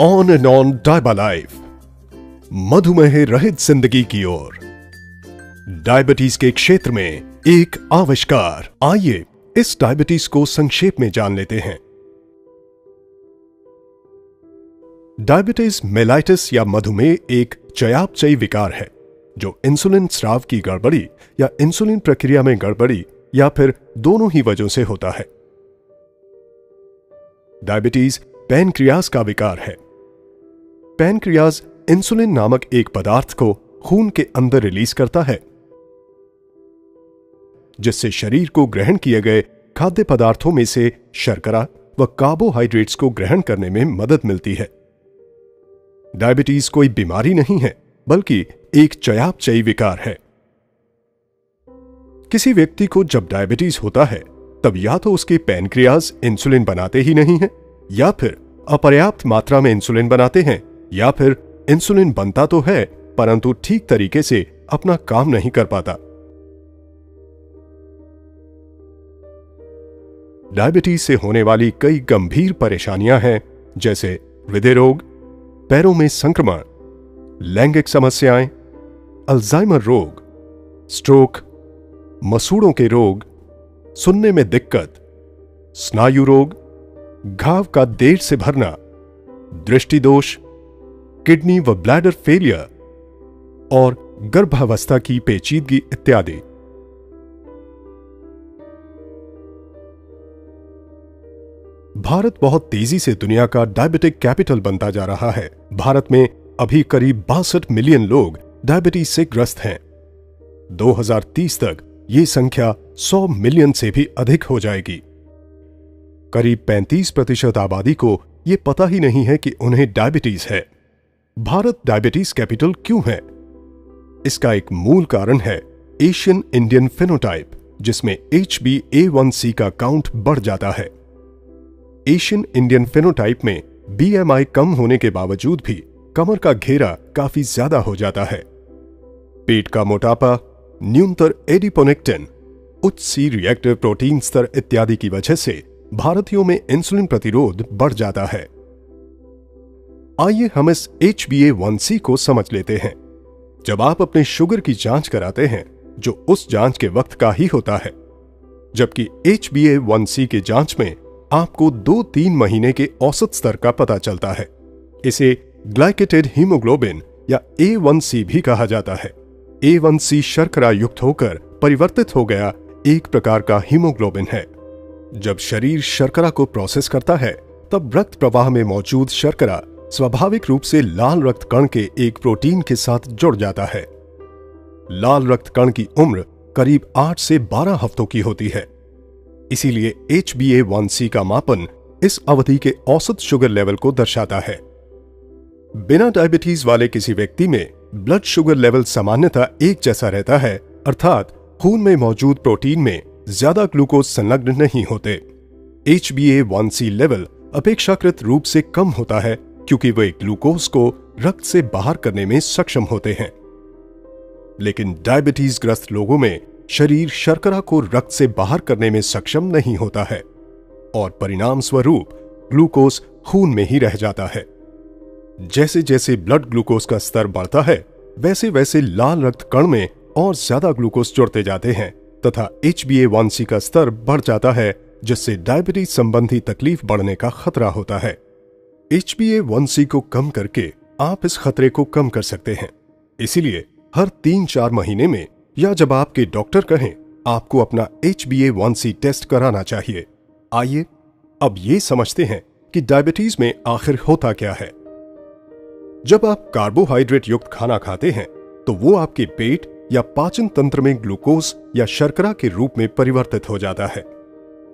On and on डायबा life, मधुमेह रहित जिंदगी की ओर। डायबिटीज के क्षेत्र में एक आविष्कार। आइए इस डायबिटीज को संक्षेप में जान लेते हैं। डायबिटीज मेलाइटिस या मधुमेह एक चयापचयी विकार है जो इंसुलिन स्राव की गड़बड़ी या इंसुलिन प्रक्रिया में गड़बड़ी या फिर दोनों ही वजहों से होता है। डायबिटीज पैनक्रियाज का विकार है। पैनक्रियाज इंसुलिन नामक एक पदार्थ को खून के अंदर रिलीज करता है, जिससे शरीर को ग्रहण किए गए खाद्य पदार्थों में से शर्करा व कार्बोहाइड्रेट्स को ग्रहण करने में मदद मिलती है। डायबिटीज कोई बीमारी नहीं है, बल्कि एक चयापचयी विकार है। किसी व्यक्ति को जब डायबिटीज होता है, तब या तो उसके पैनक्रियाज इंसुलिन बनाते ही नहीं हैं, या फिर अपर्याप्त मात्रा में इंसुलिन बनाते हैं, या फिर इंसुलिन बनता तो है परंतु ठीक तरीके से अपना काम नहीं कर पाता। डायबिटीज से होने वाली कई गंभीर परेशानियां हैं, जैसे हृदय रोग, पैरों में संक्रमण, लैंगिक समस्याएं, अल्जाइमर रोग, स्ट्रोक, मसूड़ों के रोग, सुनने में दिक्कत, स्नायु रोग, घाव का देर से भरना, दृष्टि दोष, किडनी व ब्लैडर फेलियर और गर्भावस्था की पेचीदगी इत्यादि। भारत बहुत तेजी से दुनिया का डायबिटिक कैपिटल बनता जा रहा है। भारत में अभी करीब 62 मिलियन लोग डायबिटीज से ग्रस्त हैं। 2030 तक ये संख्या 100 मिलियन से भी अधिक हो जाएगी। करीब 35% आबादी को यह पता ही नहीं है कि उन्हें डायबिटीज है। भारत डायबिटीज कैपिटल क्यों है? इसका एक मूल कारण है एशियन इंडियन फेनोटाइप, जिसमें HbA1c का काउंट बढ़ जाता है। एशियन इंडियन फेनोटाइप में BMI कम होने के बावजूद भी कमर का घेरा काफी ज्यादा हो जाता है। पेट का मोटापा, न्यूनतर एडिपोनेक्टिन, उच्च C रिएक्टिव प्रोटीन स्तर इत्यादि की वजह से भारतीयों में इंसुलिन प्रतिरोध बढ़ जाता है। आइए हम इस HbA1c को समझ लेते हैं। जब आप अपने शुगर की जांच कराते हैं, जो उस जांच के वक्त का ही होता है, जबकि HbA1c के जांच में आपको 2-3 महीने के औसत स्तर का पता चलता है। इसे ग्लाइकेटेड हीमोग्लोबिन या A1c भी कहा जाता है। A1c शर्करा युक्त होकर परिवर्तित हो गया एक प्रकार का हीमोग्लोबिन है। जब शरीर शर्करा को प्रोसेस करता है, तब रक्त प्रवाह में मौजूद शर्करा स्वाभाविक रूप से लाल रक्त कण के एक प्रोटीन के साथ जुड़ जाता है। लाल रक्त कण की उम्र करीब 8 से 12 हफ्तों की होती है। इसीलिए HbA1c का मापन इस अवधि के औसत शुगर लेवल को दर्शाता है। बिना डायबिटीज वाले किसी व्यक्ति में ब्लड शुगर लेवल सामान्यतः एक जैसा रहता है, अर्थात खून में मौजूद प्रोटीन में ज्यादा ग्लूकोज संलग्न नहीं होते। HbA1c लेवल अपेक्षाकृत रूप से कम होता है, क्योंकि वे ग्लूकोज को रक्त से बाहर करने में सक्षम होते हैं। लेकिन डायबिटीज ग्रस्त लोगों में शरीर शर्करा को रक्त से बाहर करने में सक्षम नहीं होता है और परिणाम स्वरूप ग्लूकोज खून में ही रह जाता है। जैसे जैसे ब्लड ग्लूकोज का स्तर बढ़ता है, वैसे वैसे लाल रक्त कण में और ज्यादा ग्लूकोज जुड़ते जाते हैं तथा HbA1c का स्तर बढ़ जाता है, जिससे डायबिटीज संबंधी तकलीफ बढ़ने का खतरा होता है। HbA1c को कम करके आप इस खतरे को कम कर सकते हैं। इसीलिए हर 3-4 महीने में या जब आपके डॉक्टर कहें, आपको अपना HbA1c टेस्ट कराना चाहिए। आइए अब ये समझते हैं कि डायबिटीज में आखिर होता क्या है। जब आप कार्बोहाइड्रेट युक्त खाना खाते हैं, तो वो आपके पेट या पाचन तंत्र में ग्लूकोज या शर्करा के रूप में परिवर्तित हो जाता है।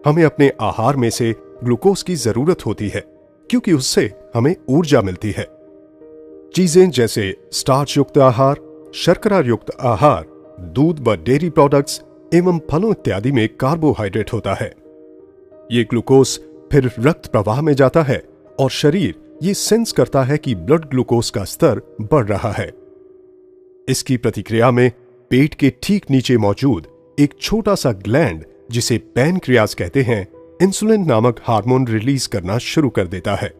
हमें अपने आहार में से ग्लूकोज की जरूरत होती है, क्योंकि उससे हमें ऊर्जा मिलती है। चीजें जैसे स्टार्च युक्त आहार, शर्करा युक्त आहार, दूध व डेयरी प्रोडक्ट्स एवं फलों इत्यादि में कार्बोहाइड्रेट होता है। ये ग्लूकोज फिर रक्त प्रवाह में जाता है और शरीर ये सेंस करता है कि ब्लड ग्लूकोज का स्तर बढ़ रहा है। इसकी प्रतिक्रिया में पेट के ठीक नीचे मौजूद एक छोटा सा ग्लैंड, जिसे पैनक्रियाज कहते हैं, इंसुलिन नामक हार्मोन रिलीज करना शुरू कर देता है।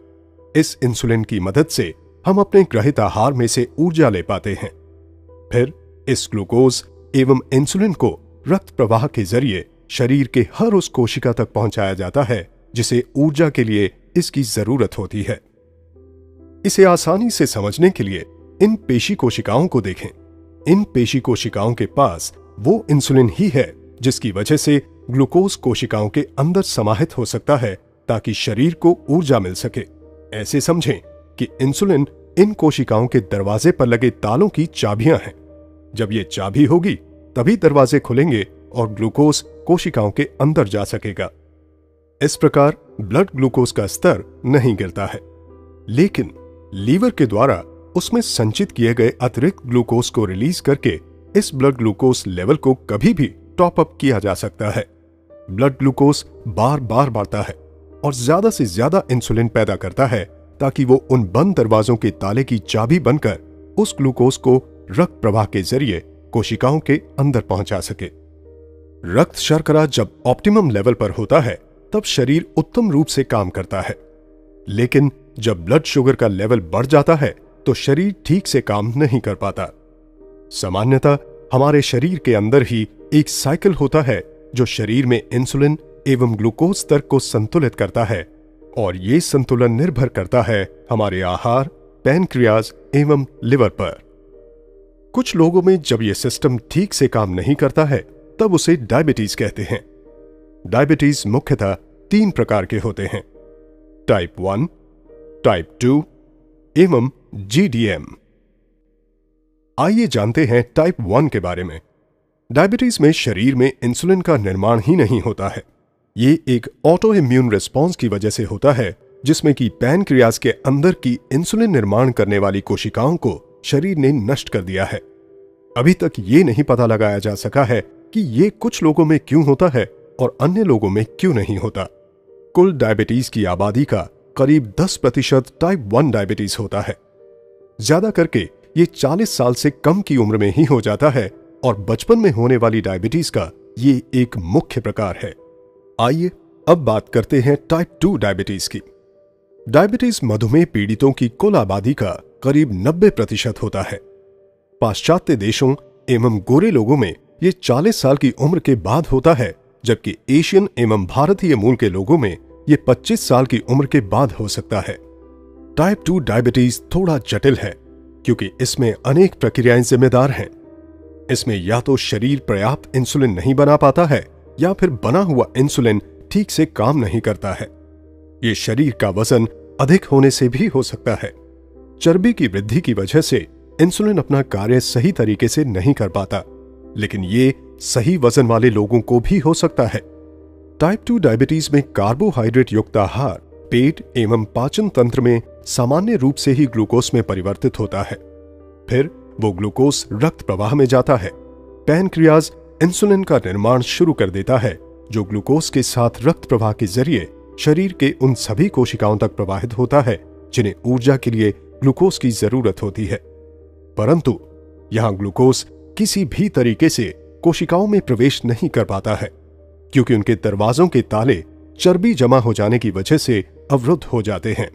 इस इंसुलिन की मदद से हम अपने ग्रहित आहार में से ऊर्जा ले पाते हैं। फिर इस ग्लूकोज एवं इंसुलिन को रक्त प्रवाह के जरिए शरीर के हर उस कोशिका तक पहुंचाया जाता है जिसे ऊर्जा के लिए इसकी जरूरत होती है। इसे आसानी से समझने के लिए इन पेशी कोशिकाओं को देखें। इन पेशी कोशिकाओं के पास वो इंसुलिन ही है जिसकी वजह से ग्लूकोज कोशिकाओं के अंदर समाहित हो सकता है ताकि शरीर को ऊर्जा मिल सके। ऐसे समझें कि इंसुलिन इन कोशिकाओं के दरवाजे पर लगे तालों की चाबियां हैं। जब ये चाबी होगी तभी दरवाजे खुलेंगे और ग्लूकोज कोशिकाओं के अंदर जा सकेगा। इस प्रकार ब्लड ग्लूकोज का स्तर नहीं गिरता है, लेकिन लीवर के द्वारा उसमें संचित किए गए अतिरिक्त ग्लूकोज को रिलीज करके इस ब्लड ग्लूकोज लेवल को कभी भी टॉप अप किया जा सकता है। ब्लड ग्लूकोज बार बार बढ़ता है और ज्यादा से ज्यादा इंसुलिन पैदा करता है ताकि वो उन बंद दरवाजों के ताले की चाबी बनकर उस ग्लूकोज को रक्त प्रवाह के जरिए कोशिकाओं के अंदर पहुंचा सके। रक्त शर्करा जब ऑप्टिमम लेवल पर होता है तब शरीर उत्तम रूप से काम करता है, लेकिन जब ब्लड शुगर का लेवल बढ़ जाता है तो शरीर ठीक से काम नहीं कर पाता। सामान्यतः हमारे शरीर के अंदर ही एक साइकिल होता है जो शरीर में इंसुलिन एवं ग्लूकोज स्तर को संतुलित करता है, और ये संतुलन निर्भर करता है हमारे आहार, पैनक्रियाज एवं लिवर पर। कुछ लोगों में जब यह सिस्टम ठीक से काम नहीं करता है तब उसे डायबिटीज कहते हैं। डायबिटीज मुख्यतः 3 प्रकार के होते हैं: टाइप 1, टाइप 2 एवं GDM। आइए जानते हैं टाइप 1 के बारे में। डायबिटीज में शरीर में इंसुलिन का निर्माण ही नहीं होता है। ये एक ऑटो इम्यून रिस्पॉन्स की वजह से होता है जिसमें कि पैनक्रियाज के अंदर की इंसुलिन निर्माण करने वाली कोशिकाओं को शरीर ने नष्ट कर दिया है। अभी तक ये नहीं पता लगाया जा सका है कि ये कुछ लोगों में क्यों होता है और अन्य लोगों में क्यों नहीं होता। कुल डायबिटीज की आबादी का करीब 10% टाइप 1 डायबिटीज होता है। ज्यादा करके ये 40 साल से कम की उम्र में ही हो जाता है और बचपन में होने वाली डायबिटीज का ये एक मुख्य प्रकार है। आइए अब बात करते हैं टाइप 2 डायबिटीज की। डायबिटीज मधुमेह पीड़ितों की कुल आबादी का करीब 90% होता है। पाश्चात्य देशों एवं गोरे लोगों में ये 40 साल की उम्र के बाद होता है, जबकि एशियन एवं भारतीय मूल के लोगों में ये 25 साल की उम्र के बाद हो सकता है। टाइप 2 डायबिटीज थोड़ा जटिल है क्योंकि इसमें अनेक प्रक्रियाएं जिम्मेदार हैं। इसमें या तो शरीर पर्याप्त इंसुलिन नहीं बना पाता है या फिर बना हुआ इंसुलिन ठीक से काम नहीं करता है। ये शरीर का वजन अधिक होने से भी हो सकता है। चर्बी की वृद्धि की वजह से इंसुलिन अपना कार्य सही तरीके से नहीं कर पाता, लेकिन ये सही वजन वाले लोगों को भी हो सकता है। टाइप 2 डायबिटीज में कार्बोहाइड्रेट युक्त आहार पेट एवं पाचन तंत्र में सामान्य रूप से ही ग्लूकोज में परिवर्तित होता है। फिर वो ग्लूकोज रक्त प्रवाह में जाता है। पैनक्रियाज इंसुलिन का निर्माण शुरू कर देता है जो ग्लूकोज के साथ रक्त प्रवाह के जरिए शरीर के उन सभी कोशिकाओं तक प्रवाहित होता है जिन्हें ऊर्जा के लिए ग्लूकोज की जरूरत होती है। परंतु यहां ग्लूकोज किसी भी तरीके से कोशिकाओं में प्रवेश नहीं कर पाता है क्योंकि उनके दरवाजों के ताले चर्बी जमा हो जाने की वजह से अवरुद्ध हो जाते हैं।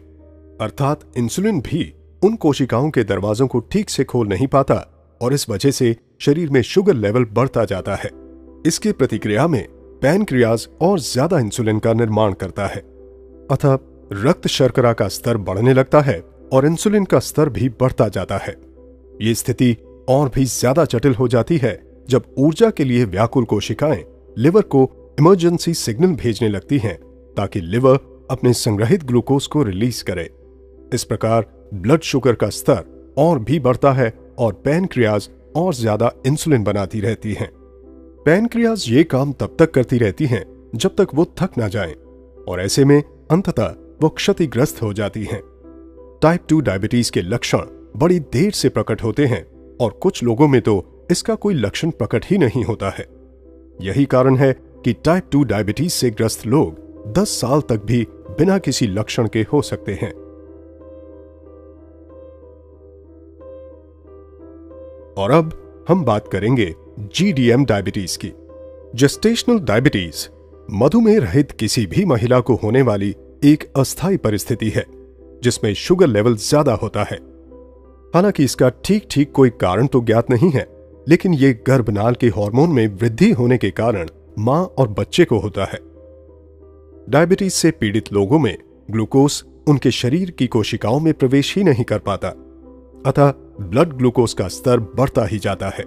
अर्थात इंसुलिन भी उन कोशिकाओं के दरवाजों को ठीक से खोल नहीं पाता और इस वजह से शरीर में शुगर लेवल बढ़ता जाता है। इसके प्रतिक्रिया में पैनक्रियाज और ज्यादा इंसुलिन का निर्माण करता है, अतः रक्त शर्करा का स्तर बढ़ने लगता है और इंसुलिन का स्तर भी बढ़ता जाता है। ये स्थिति और भी ज्यादा जटिल हो जाती है जब ऊर्जा के लिए व्याकुल कोशिकाएं लिवर को इमरजेंसी सिग्नल भेजने लगती हैं ताकि लिवर अपने संग्रहित ग्लूकोज को रिलीज करे। इस प्रकार ब्लड शुगर का स्तर और भी बढ़ता है और पैनक्रियाज और ज्यादा इंसुलिन बनाती रहती हैं। पैनक्रियाज ये काम तब तक करती रहती हैं जब तक वो थक ना जाएं, और ऐसे में अंततः वो क्षतिग्रस्त हो जाती हैं। टाइप 2 डायबिटीज के लक्षण बड़ी देर से प्रकट होते हैं और कुछ लोगों में तो इसका कोई लक्षण प्रकट ही नहीं होता है। यही कारण है कि टाइप 2 डायबिटीज से ग्रस्त लोग 10 साल तक भी बिना किसी लक्षण के हो सकते हैं। और अब हम बात करेंगे GDM डायबिटीज की। जेस्टेशनल डायबिटीज मधुमेह रहित किसी भी महिला को होने वाली एक अस्थायी परिस्थिति है। जिसमें शुगर लेवल ज्यादा होता है। हालांकि इसका ठीक ठीक कोई कारण तो ज्ञात नहीं है, लेकिन ये गर्भनाल के हार्मोन में वृद्धि होने के कारण मां और बच्चे को होता है। डायबिटीज से पीड़ित लोगों में ग्लूकोज उनके शरीर की कोशिकाओं में प्रवेश ही नहीं कर पाता, अतः ब्लड ग्लूकोज का स्तर बढ़ता ही जाता है।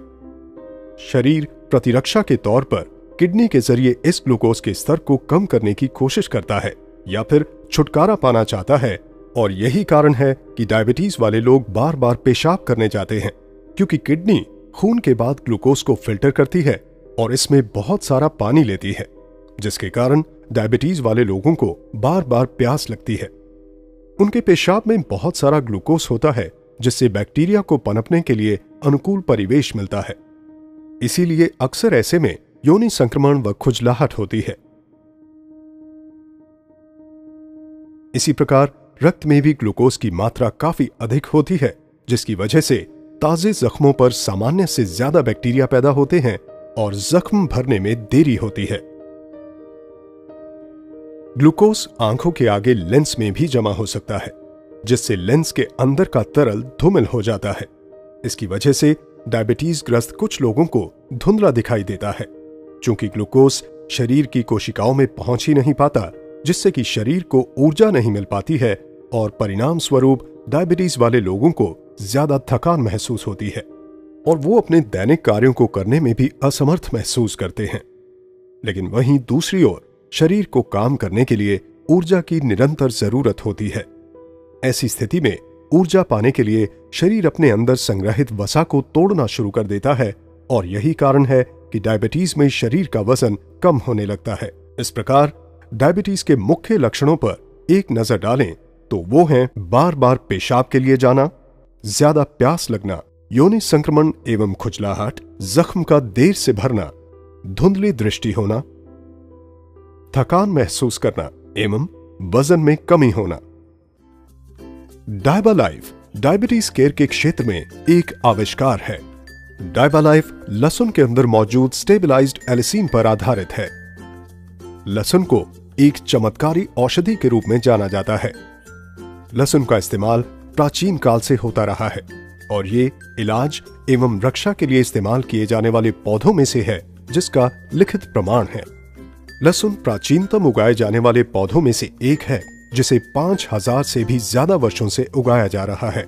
शरीर प्रतिरक्षा के तौर पर किडनी के जरिए इस ग्लूकोज के स्तर को कम करने की कोशिश करता है या फिर छुटकारा पाना चाहता है, और यही कारण है कि डायबिटीज वाले लोग बार बार पेशाब करने जाते हैं, क्योंकि किडनी खून के बाद ग्लूकोज को फिल्टर करती है और इसमें बहुत सारा पानी लेती है, जिसके कारण डायबिटीज वाले लोगों को बार बार प्यास लगती है। उनके पेशाब में बहुत सारा ग्लूकोज होता है, जिससे बैक्टीरिया को पनपने के लिए अनुकूल परिवेश मिलता है। इसीलिए अक्सर ऐसे में योनि संक्रमण व खुजलाहट होती है। इसी प्रकार रक्त में भी ग्लूकोज की मात्रा काफी अधिक होती है, जिसकी वजह से ताजे जख्मों पर सामान्य से ज्यादा बैक्टीरिया पैदा होते हैं और जख्म भरने में देरी होती है। ग्लूकोज आंखों के आगे लेंस में भी जमा हो सकता है, जिससे लेंस के अंदर का तरल धूमिल हो जाता है। इसकी वजह से डायबिटीज ग्रस्त कुछ लोगों को धुंधला दिखाई देता है, क्योंकि ग्लूकोज शरीर की कोशिकाओं में पहुंच ही नहीं पाता, जिससे कि शरीर को ऊर्जा नहीं मिल पाती है और परिणाम स्वरूप डायबिटीज वाले लोगों को ज्यादा थकान महसूस होती है और वो अपने दैनिक कार्यों को करने में भी असमर्थ महसूस करते हैं। लेकिन वहीं दूसरी ओर शरीर को काम करने के लिए ऊर्जा की निरंतर जरूरत होती है। ऐसी स्थिति में ऊर्जा पाने के लिए शरीर अपने अंदर संग्रहित वसा को तोड़ना शुरू कर देता है, और यही कारण है कि डायबिटीज में शरीर का वजन कम होने लगता है। इस प्रकार डायबिटीज के मुख्य लक्षणों पर एक नजर डालें तो वो हैं बार बार पेशाब के लिए जाना, ज्यादा प्यास लगना, योनि संक्रमण एवं खुजलाहट, जख्म का देर से भरना, धुंधली दृष्टि होना, थकान महसूस करना एवं वजन में कमी होना। डायबालाइफ डायबिटीज केयर के क्षेत्र में एक आविष्कार है। डायबालाइफ लहसुन के अंदर मौजूद स्टेबलाइज्ड एलिसिन पर आधारित है। लहसुन को एक चमत्कारी औषधि के रूप में जाना जाता है। लहसुन का इस्तेमाल प्राचीन काल से होता रहा है और ये इलाज एवं रक्षा के लिए इस्तेमाल किए जाने वाले पौधों में से है, जिसका लिखित प्रमाण है। लहसुन प्राचीनतम उगाए जाने वाले पौधों में से एक है, जिसे 5000 से भी ज्यादा वर्षों से उगाया जा रहा है।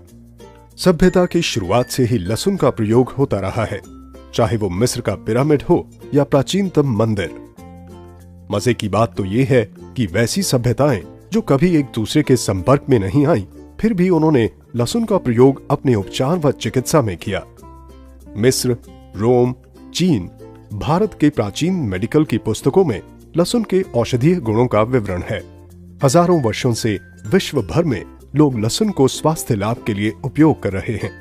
सभ्यता की शुरुआत से ही लहसुन का प्रयोग होता रहा है, चाहे वो मिस्र का पिरामिड हो या प्राचीनतम मंदिर। मजे की बात तो ये है कि वैसी सभ्यताएं जो कभी एक दूसरे के संपर्क में नहीं आई, फिर भी उन्होंने लहसुन का प्रयोग अपने उपचार व चिकित्सा में किया। मिस्र, रोम, चीन, भारत के प्राचीन मेडिकल की पुस्तकों में लहसुन के औषधीय गुणों का विवरण है। हजारों वर्षों से विश्व भर में लोग लहसुन को स्वास्थ्य लाभ के लिए उपयोग कर रहे हैं।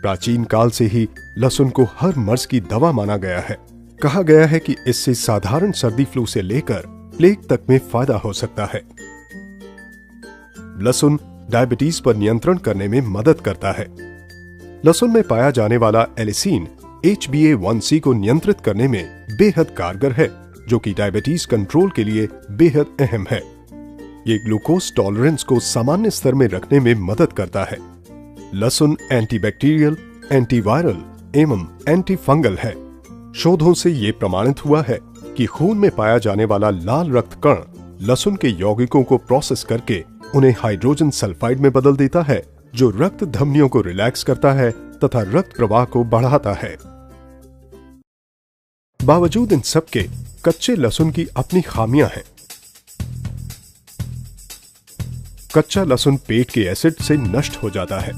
प्राचीन काल से ही लहसुन को हर मर्ज की दवा माना गया है। कहा गया है कि इससे साधारण सर्दी फ्लू से लेकर प्लेग तक में फायदा हो सकता है। लहसुन डायबिटीज पर नियंत्रण करने में मदद करता है। लहसुन में पाया जाने वाला एलिसिन HbA1c को नियंत्रित करने में बेहद कारगर है, जो कि डायबिटीज कंट्रोल के लिए बेहद अहम है। ये ग्लूकोज टॉलरेंस को सामान्य स्तर में रखने में मदद करता है। लहसुन एंटीबैक्टीरियल, एंटीवायरल एवं एंटी फंगल है। शोधों से ये प्रमाणित हुआ है कि खून में पाया जाने वाला लाल रक्त कण लहसुन के यौगिकों को प्रोसेस करके उन्हें हाइड्रोजन सल्फाइड में बदल देता है, जो रक्त धमनियों को रिलैक्स करता है तथा रक्त प्रवाह को बढ़ाता है। बावजूद इन सब के कच्चे लहसुन की अपनी खामियां हैं। कच्चा लहसुन पेट के एसिड से नष्ट हो जाता है।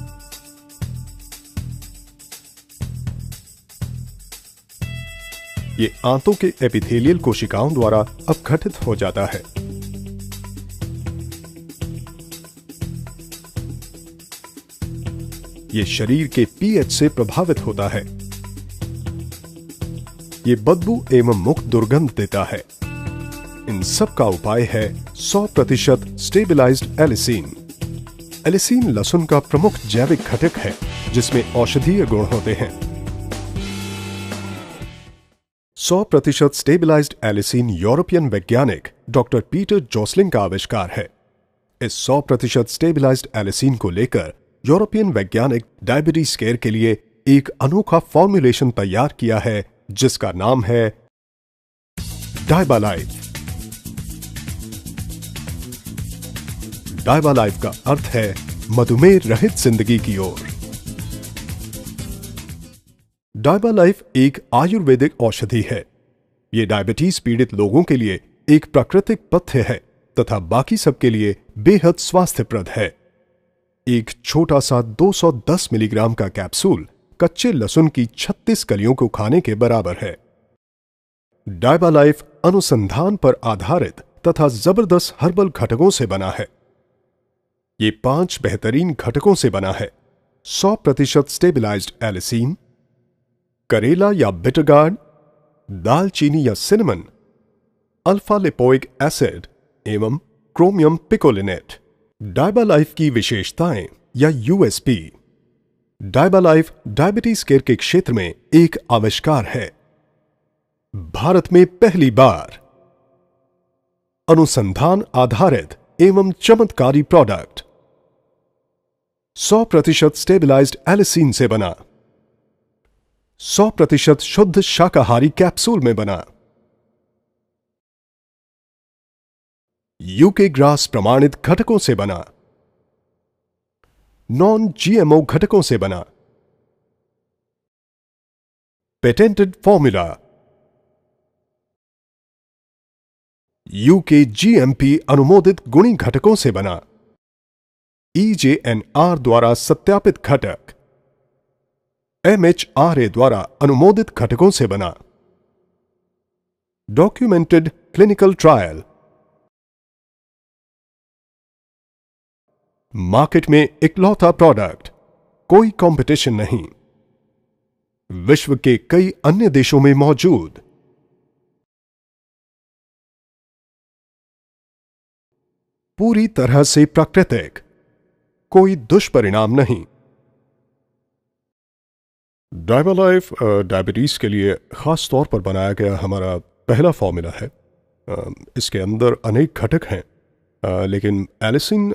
ये आंतों के एपिथेलियल कोशिकाओं द्वारा अपघटित हो जाता है। ये शरीर के पीएच से प्रभावित होता है। ये बदबू एवं मुख दुर्गंध देता है। इन सब का उपाय है 100% स्टेबलाइज्ड एलिसिन। एलिसिन लहसुन का प्रमुख जैविक घटक है, जिसमें औषधीय गुण होते हैं। 100% स्टेबलाइज्ड एलिसिन यूरोपियन वैज्ञानिक डॉक्टर पीटर जोसलिंग का आविष्कार है। इस 100% स्टेबिलाइज्ड एलिसिन को लेकर यूरोपियन वैज्ञानिक डायबिटीज केयर के लिए एक अनोखा फॉर्मुलेशन तैयार किया है जिसका नाम है डायबालाइफ। डायबालाइफ का अर्थ है मधुमेह रहित जिंदगी की ओर। डायबालाइफ एक आयुर्वेदिक औषधि है। यह डायबिटीज पीड़ित लोगों के लिए एक प्राकृतिक पथ्य है तथा बाकी सबके लिए बेहद स्वास्थ्यप्रद है। एक छोटा सा 210 मिलीग्राम का कैप्सूल कच्चे लहसुन की 36 कलियों को खाने के बराबर है। डायबालाइफ अनुसंधान पर आधारित तथा जबरदस्त हर्बल घटकों से बना है। ये 5 बेहतरीन घटकों से बना है। 100% स्टेबिलाइज्ड एलिसिन, करेला या बिटरगार्ड, दालचीनी या सिनेमन, अल्फा लिपोइक एसिड एवं क्रोमियम पिकोलिनेट। डायबालाइफ की विशेषताएं या यूएसपी। डायबालाइफ डायबिटीज केयर के क्षेत्र में एक आविष्कार है। भारत में पहली बार अनुसंधान आधारित एवं चमत्कारी प्रोडक्ट 100% स्टेबिलाइज्ड एलिसिन से बना, 100% शुद्ध शाकाहारी कैप्सूल में बना, यूके ग्रास प्रमाणित घटकों से बना, नॉन जीएमओ घटकों से बना, पेटेंटेड फॉर्मूला, यूके जीएमपी अनुमोदित गुणी घटकों से बना, EJNR द्वारा सत्यापित घटक, MHRA द्वारा अनुमोदित घटकों से बना, डॉक्यूमेंटेड क्लिनिकल ट्रायल। मार्केट में इकलौता प्रोडक्ट, कोई कंपटीशन नहीं। विश्व के कई अन्य देशों में मौजूद। पूरी तरह से प्राकृतिक, कोई दुष्परिणाम नहीं। डायबालाइफ डायबिटीज के लिए खास तौर पर बनाया गया हमारा पहला फॉर्मूला है। इसके अंदर अनेक घटक हैं, लेकिन एलिसिन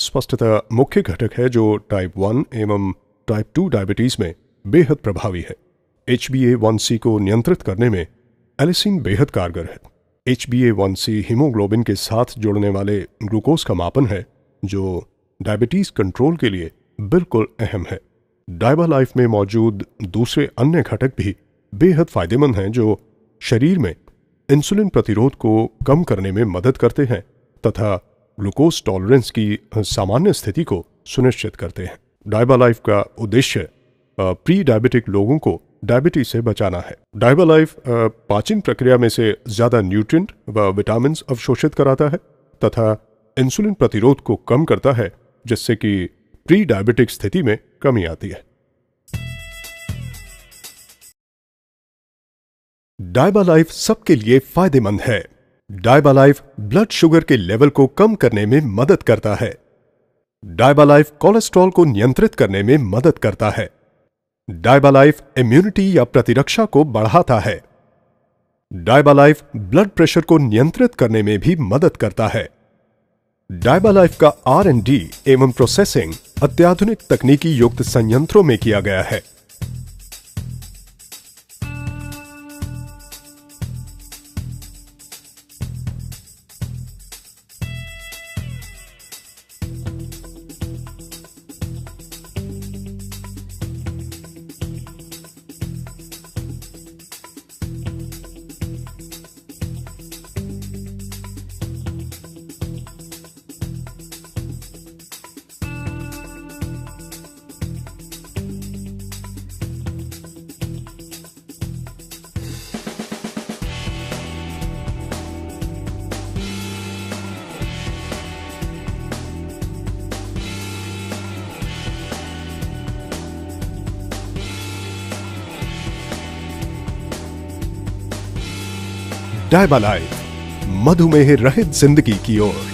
स्पष्टतः मुख्य घटक है जो टाइप 1 एवं टाइप 2 डायबिटीज में बेहद प्रभावी है। HbA1c को नियंत्रित करने में एलिसिन बेहद कारगर है। HbA1c हीमोग्लोबिन के साथ जोड़ने वाले ग्लूकोज का मापन है जो डायबिटीज कंट्रोल के लिए बिल्कुल अहम है। डायबालाइफ में मौजूद दूसरे अन्य घटक भी बेहद फायदेमंद हैं जो शरीर में इंसुलिन प्रतिरोध को कम करने में मदद करते हैं तथा ग्लूकोज टॉलरेंस की सामान्य स्थिति को सुनिश्चित करते हैं। डायबालाइफ का उद्देश्य प्री डायबिटिक लोगों को डायबिटीज से बचाना है। डायबालाइफ पाचन प्रक्रिया में से ज्यादा न्यूट्रिएंट व विटामिन अवशोषित कराता है तथा इंसुलिन प्रतिरोध को कम करता है जिससे कि प्री डायबिटिक स्थिति में कमी आती है। डायबालाइफ सबके लिए फायदेमंद है। डायबालाइफ ब्लड शुगर के लेवल को कम करने में मदद करता है। डायबालाइफ कोलेस्ट्रॉल को नियंत्रित करने में मदद करता है। डायबालाइफ इम्यूनिटी या प्रतिरक्षा को बढ़ाता है। डायबालाइफ ब्लड प्रेशर को नियंत्रित करने में भी मदद करता है। डायबालाइफ का R&D एवं प्रोसेसिंग अत्याधुनिक तकनीकी युक्त संयंत्रों में किया गया है। डायबालाइफ, मधुमेह रहित जिंदगी की ओर।